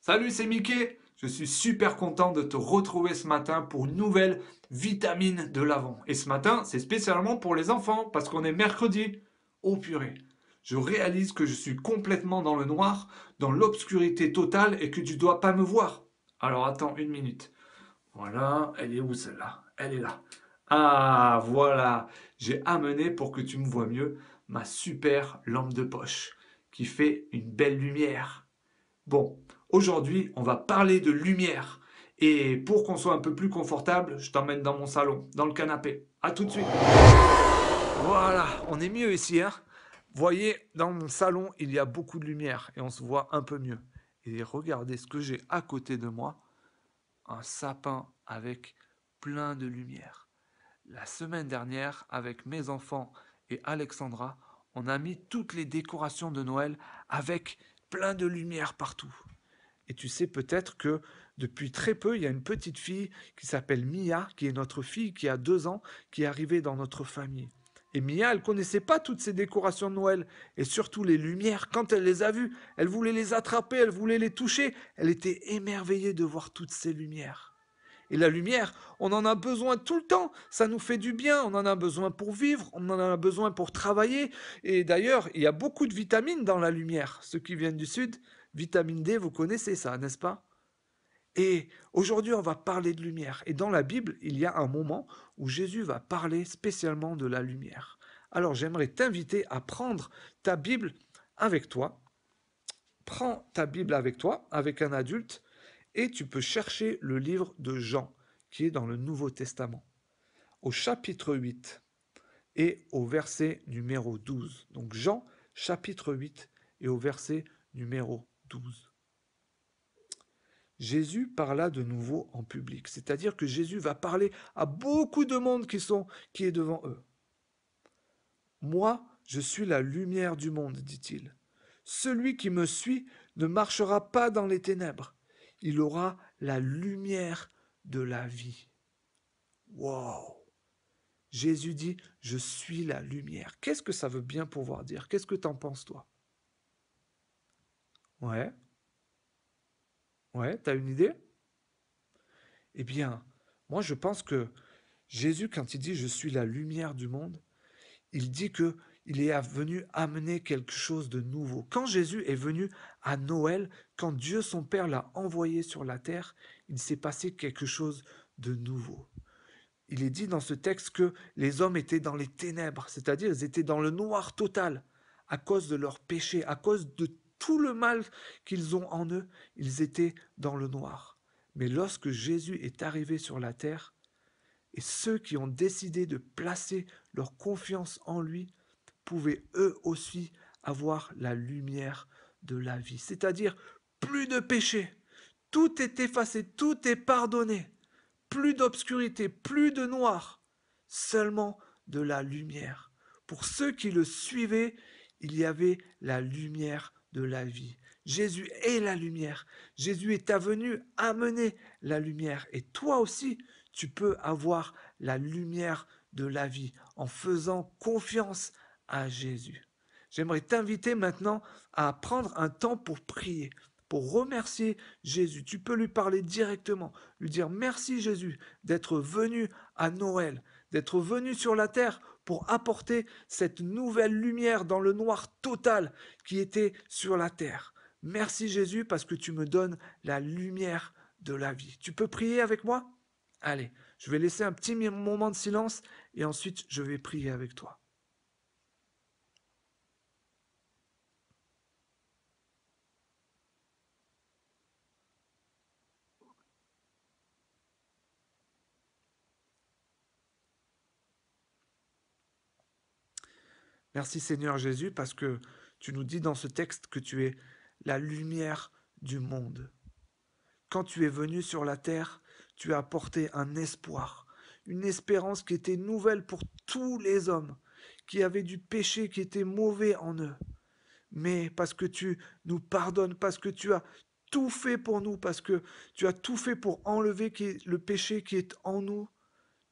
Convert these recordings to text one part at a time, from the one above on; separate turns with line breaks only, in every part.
Salut, c'est Mickey. Je suis super content de te retrouver ce matin pour une nouvelle vitamine de l'Avent. Et ce matin, c'est spécialement pour les enfants parce qu'on est mercredi. Oh purée, je réalise que je suis complètement dans le noir, dans l'obscurité totale et que tu dois pas me voir. Alors attends une minute. Voilà, elle est où celle-là? Elle est là. Ah, voilà, j'ai amené pour que tu me vois mieux ma super lampe de poche qui fait une belle lumière. Bon, aujourd'hui, on va parler de lumière. Et pour qu'on soit un peu plus confortable, je t'emmène dans mon salon, dans le canapé. À tout de suite. Voilà, on est mieux ici, hein. Voyez, dans mon salon, il y a beaucoup de lumière et on se voit un peu mieux. Et regardez ce que j'ai à côté de moi, un sapin avec plein de lumière. La semaine dernière, avec mes enfants et Alexandra, on a mis toutes les décorations de Noël avec plein de lumière partout. Et tu sais peut-être que depuis très peu, il y a une petite fille qui s'appelle Mia, qui est notre fille qui a 2 ans, qui est arrivée dans notre famille. Et Mia, elle connaissait pas toutes ces décorations de Noël et surtout les lumières. Quand elle les a vues, elle voulait les attraper, elle voulait les toucher. Elle était émerveillée de voir toutes ces lumières. Et la lumière, on en a besoin tout le temps. Ça nous fait du bien. On en a besoin pour vivre. On en a besoin pour travailler. Et d'ailleurs, il y a beaucoup de vitamines dans la lumière. Ceux qui viennent du sud, vitamine D, vous connaissez ça, n'est-ce pas? Et aujourd'hui, on va parler de lumière. Et dans la Bible, il y a un moment où Jésus va parler spécialement de la lumière. Alors, j'aimerais t'inviter à prendre ta Bible avec toi. Prends ta Bible avec toi, avec un adulte, et tu peux chercher le livre de Jean, qui est dans le Nouveau Testament, au chapitre 8 et au verset numéro 12. Donc Jean, chapitre 8 et au verset numéro 12. Jésus parla de nouveau en public, c'est-à-dire que Jésus va parler à beaucoup de monde qui est devant eux. Moi, je suis la lumière du monde, dit-il. Celui qui me suit ne marchera pas dans les ténèbres. Il aura la lumière de la vie. Wow! Jésus dit, je suis la lumière. Qu'est-ce que ça veut bien pouvoir dire? Qu'est-ce que t'en penses, toi? Ouais, ouais, t'as une idée? Eh bien, moi, je pense que Jésus, quand il dit, je suis la lumière du monde, il dit que il est venu amener quelque chose de nouveau. Quand Jésus est venu à Noël, quand Dieu son Père l'a envoyé sur la terre, il s'est passé quelque chose de nouveau. Il est dit dans ce texte que les hommes étaient dans les ténèbres, c'est-à-dire ils étaient dans le noir total à cause de leur péché, à cause de tout le mal qu'ils ont en eux, ils étaient dans le noir. Mais lorsque Jésus est arrivé sur la terre, et ceux qui ont décidé de placer leur confiance en lui pouvaient eux aussi avoir la lumière de la vie. C'est-à-dire plus de péché. Tout est effacé, tout est pardonné. Plus d'obscurité, plus de noir. Seulement de la lumière. Pour ceux qui le suivaient, il y avait la lumière de la vie. Jésus est la lumière. Jésus est venu amener la lumière. Et toi aussi, tu peux avoir la lumière de la vie en faisant confiance à Jésus. J'aimerais t'inviter maintenant à prendre un temps pour prier, pour remercier Jésus. Tu peux lui parler directement, lui dire merci Jésus d'être venu à Noël, d'être venu sur la terre pour apporter cette nouvelle lumière dans le noir total qui était sur la terre. Merci Jésus parce que tu me donnes la lumière de la vie. Tu peux prier avec moi? Allez, je vais laisser un petit moment de silence et ensuite je vais prier avec toi. Merci Seigneur Jésus parce que tu nous dis dans ce texte que tu es la lumière du monde. Quand tu es venu sur la terre, tu as apporté un espoir, une espérance qui était nouvelle pour tous les hommes, qui avaient du péché qui était mauvais en eux. Mais parce que tu nous pardonnes, parce que tu as tout fait pour nous, parce que tu as tout fait pour enlever le péché qui est en nous,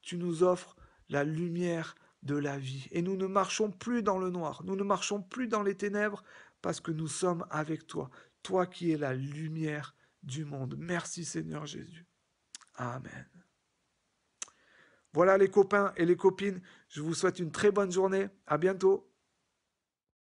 tu nous offres la lumière de la vie. Et nous ne marchons plus dans le noir, nous ne marchons plus dans les ténèbres, parce que nous sommes avec toi, toi qui es la lumière du monde. Merci Seigneur Jésus. Amen. Voilà les copains et les copines, je vous souhaite une très bonne journée. À bientôt.